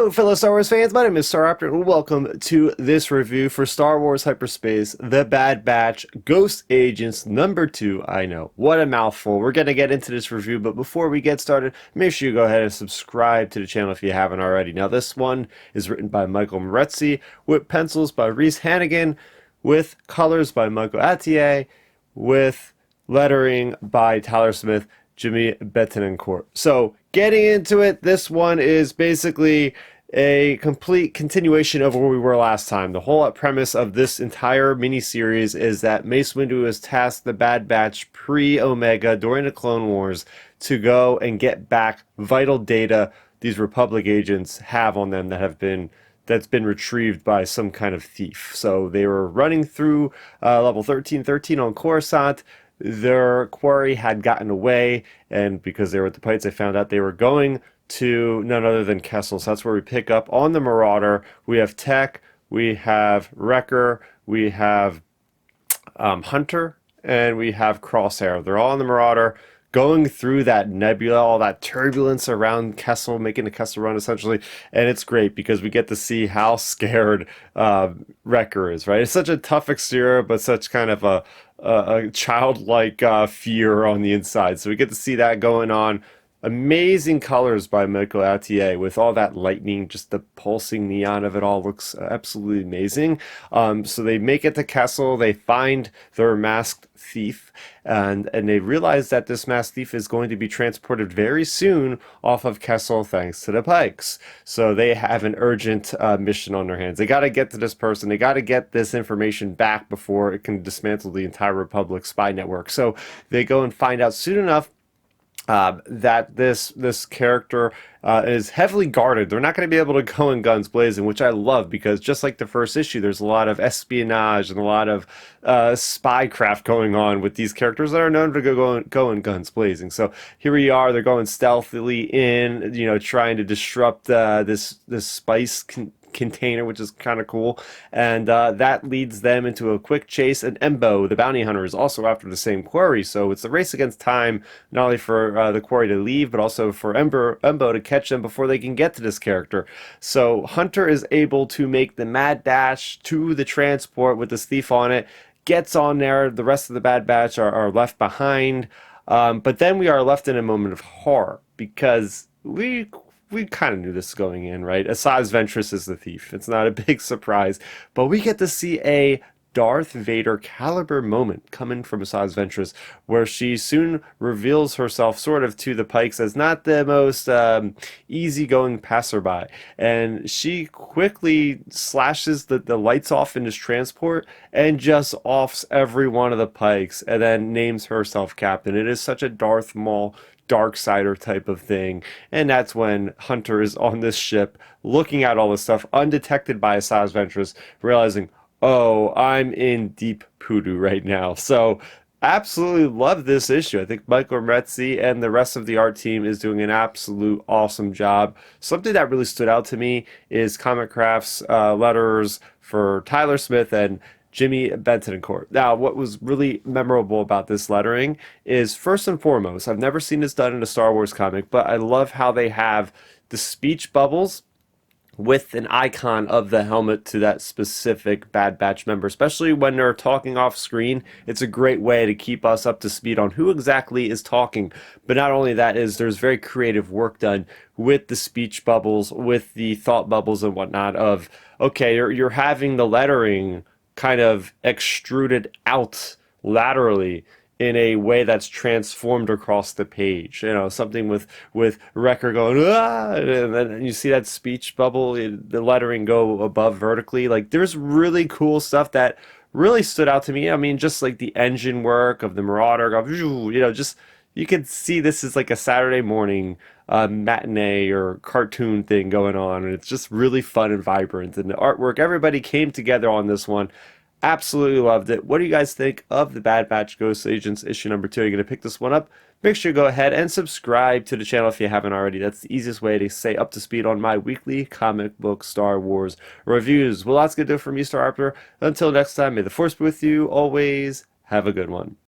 Hello, fellow Star Wars fans. My name is Star Raptor, and welcome to this review for Star Wars Hyperspace: The Bad Batch Ghost Agents number 2. I know, what a mouthful. We're going to get into this review, but before we get started, make sure you go ahead and subscribe to the channel if you haven't already. Now, this one is written by Michael Moretzi, with pencils by Reese Hannigan, with colors by Michael Attier, with lettering by Tyler Smith, Jimmy Betancourt. So, getting into it, this one is basically a complete continuation of where we were last time. The whole premise of this entire miniseries is that Mace Windu has tasked the Bad Batch pre-Omega during the Clone Wars to go and get back vital data these Republic agents have on them that's been retrieved by some kind of thief. So they were running through level 1313 on Coruscant. Their quarry had gotten away, and because they were at the Pykes, they found out they were going to none other than Kessel. So that's where we pick up on the Marauder. We have Tech, we have Wrecker, we have Hunter, and we have Crosshair. They're all on the Marauder, going through that nebula, all that turbulence around Kessel, making the Kessel run essentially. And it's great because we get to see how scared Wrecker is, right? It's such a tough exterior, but such kind of a childlike fear on the inside. So we get to see that going on. Amazing colors by Michael Attier with all that lightning, just the pulsing neon of it all looks absolutely amazing. So they make it to Kessel, they find their masked thief, and they realize that this masked thief is going to be transported very soon off of Kessel thanks to the Pykes. So they have an urgent mission on their hands. They got to get to this person. They got to get this information back before it can dismantle the entire Republic spy network. So they go and find out soon enough that this character is heavily guarded. They're not going to be able to go in guns blazing, which I love because just like the first issue, there's a lot of espionage and a lot of spycraft going on with these characters that are known to go in guns blazing. So here we are. They're going stealthily in, trying to disrupt this spice container, which is kind of cool, and that leads them into a quick chase. And Embo, the bounty hunter, is also after the same quarry, so it's a race against time, not only for the quarry to leave, but also for Embo to catch them before they can get to this character. So Hunter is able to make the mad dash to the transport with this thief on it, gets on there. The rest of the Bad Batch are left behind, but then we are left in a moment of horror because we kind of knew this going in, right? Asajj Ventress is the thief. It's not a big surprise, but we get to see a Darth Vader caliber moment coming from Asajj Ventress, where she soon reveals herself sort of to the Pykes as not the most easygoing passerby, and she quickly slashes the lights off in this transport and just offs every one of the Pykes, and then names herself captain. It is such a Darth Maul Darksider type of thing, and that's when Hunter is on this ship looking at all this stuff undetected by Asajj Ventress, realizing, oh, I'm in deep poodoo right now. So absolutely love this issue. I think Michael Moretzi and the rest of the art team is doing an absolute awesome job. Something that really stood out to me is Comic Craft's letters for Tyler Smith and Jimmy Betancourt. Now, what was really memorable about this lettering is, first and foremost, I've never seen this done in a Star Wars comic, but I love how they have the speech bubbles with an icon of the helmet to that specific Bad Batch member, especially when they're talking off screen. It's a great way to keep us up to speed on who exactly is talking. But not only that, there's very creative work done with the speech bubbles, with the thought bubbles and whatnot of, okay, you're having the lettering kind of extruded out laterally in a way that's transformed across the page. Something with Wrecker going, ah, and then you see that speech bubble, the lettering go above vertically. Like, there's really cool stuff that really stood out to me. I mean, just like the engine work of the Marauder, just you could see this is like a Saturday morning matinee or cartoon thing going on, and it's just really fun and vibrant. And the artwork, everybody came together on this one. Absolutely loved it. What do you guys think of the Bad Batch Ghost Agents issue number 2? Are you going to pick this one up? Make sure you go ahead and subscribe to the channel if you haven't already. That's the easiest way to stay up to speed on my weekly comic book Star Wars reviews. Well, that's going to do it for me, Star Raptor. Until next time, may the Force be with you always. Have a good one.